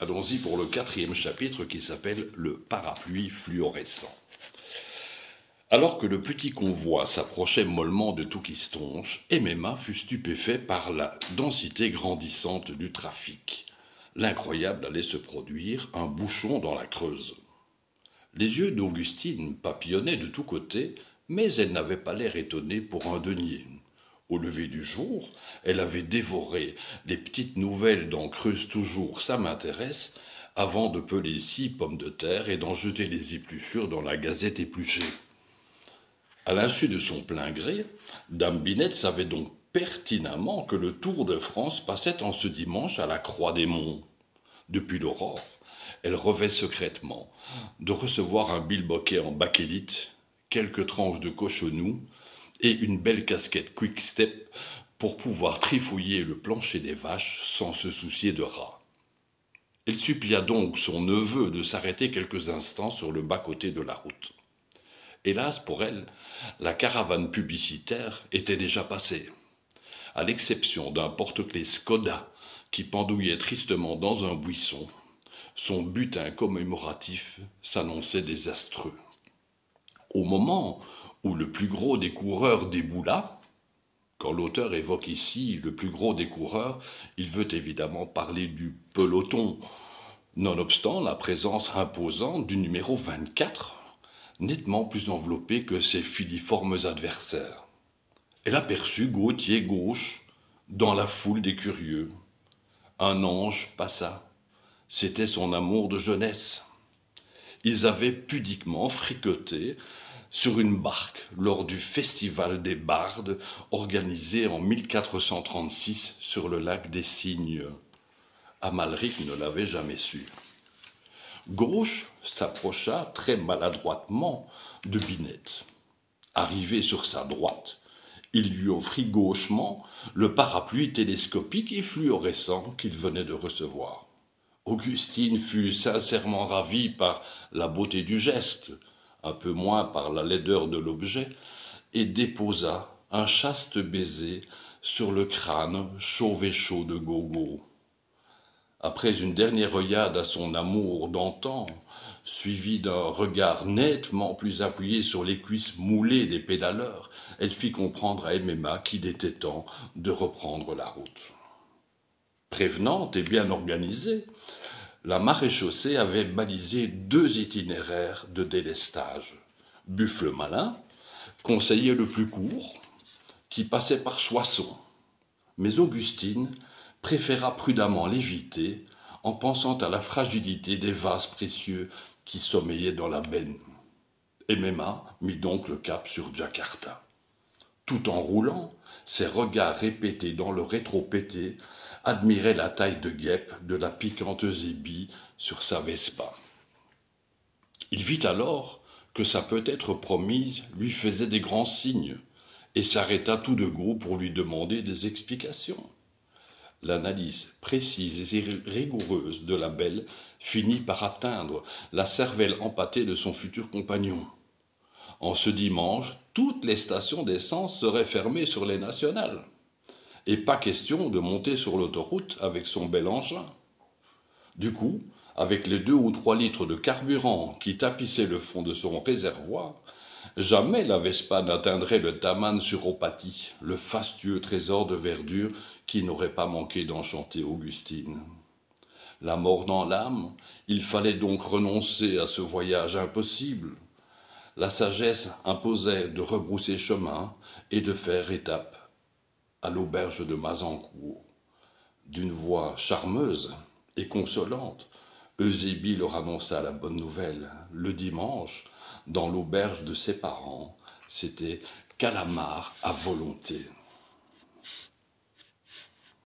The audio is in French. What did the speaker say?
Allons-y pour le 4e chapitre qui s'appelle le parapluie fluorescent. Alors que le petit convoi s'approchait mollement de Touquistonche, Emema fut stupéfait par la densité grandissante du trafic. L'incroyable allait se produire, un bouchon dans la Creuse. Les yeux d'Augustine papillonnaient de tous côtés, mais elle n'avait pas l'air étonnée pour un denier. Au lever du jour, elle avait dévoré les petites nouvelles dans Creuse toujours, ça m'intéresse, avant de peler 6 pommes de terre et d'en jeter les épluchures dans la Gazette épluchée. À l'insu de son plein gré, Dame Binette savait donc pertinemment que le Tour de France passait en ce dimanche à la Croix des Monts. Depuis l'aurore, elle rêvait secrètement de recevoir un bilboquet en bakélite, quelques tranches de cochonou et une belle casquette quick-step pour pouvoir trifouiller le plancher des vaches sans se soucier de rats. Elle supplia donc son neveu de s'arrêter quelques instants sur le bas-côté de la route. Hélas pour elle, la caravane publicitaire était déjà passée. À l'exception d'un porte-clés Skoda qui pendouillait tristement dans un buisson, son butin commémoratif s'annonçait désastreux. Au moment où le plus gros des coureurs déboula, quand l'auteur évoque ici le plus gros des coureurs, il veut évidemment parler du peloton, nonobstant la présence imposante du numéro 24, nettement plus enveloppé que ses filiformes adversaires. Elle aperçut Gauthier gauche dans la foule des curieux. Un ange passa. C'était son amour de jeunesse. Ils avaient pudiquement fricoté sur une barque lors du festival des bardes organisé en 1436 sur le lac des Cygnes. Amalric ne l'avait jamais su. Gauche s'approcha très maladroitement de Binette. Arrivé sur sa droite, il lui offrit gauchement le parapluie télescopique et fluorescent qu'il venait de recevoir. Augustine fut sincèrement ravie par la beauté du geste, un peu moins par la laideur de l'objet, et déposa un chaste baiser sur le crâne chauve et chaud de Gogo. Après une dernière œillade à son amour d'antan, suivie d'un regard nettement plus appuyé sur les cuisses moulées des pédaleurs, elle fit comprendre à Emema qu'il était temps de reprendre la route. Prévenante et bien organisée, la maréchaussée avait balisé 2 itinéraires de délestage. Buffle Malin, conseiller le plus court, qui passait par Soissons. Mais Augustine préféra prudemment l'éviter en pensant à la fragilité des vases précieux qui sommeillaient dans la benne. Emema mit donc le cap sur Jakarta. Tout en roulant, ses regards répétés dans le rétro pété admiraient la taille de guêpe de la piquante zébie sur sa Vespa. Il vit alors que sa peut-être promise lui faisait des grands signes et s'arrêta tout de go pour lui demander des explications. L'analyse précise et rigoureuse de la belle finit par atteindre la cervelle empâtée de son futur compagnon. En ce dimanche, toutes les stations d'essence seraient fermées sur les nationales. Et pas question de monter sur l'autoroute avec son bel engin. Du coup, avec les 2 ou 3 litres de carburant qui tapissaient le fond de son réservoir, jamais la Vespa n'atteindrait le Taman sur Opatie, le fastueux trésor de verdure qui n'aurait pas manqué d'enchanter Augustine. La mort dans l'âme, il fallait donc renoncer à ce voyage impossible. La sagesse imposait de rebrousser chemin et de faire étape à l'auberge de Mazancourt. D'une voix charmeuse et consolante, Eusébie leur annonça la bonne nouvelle. Le dimanche, dans l'auberge de ses parents, c'était calamar à volonté.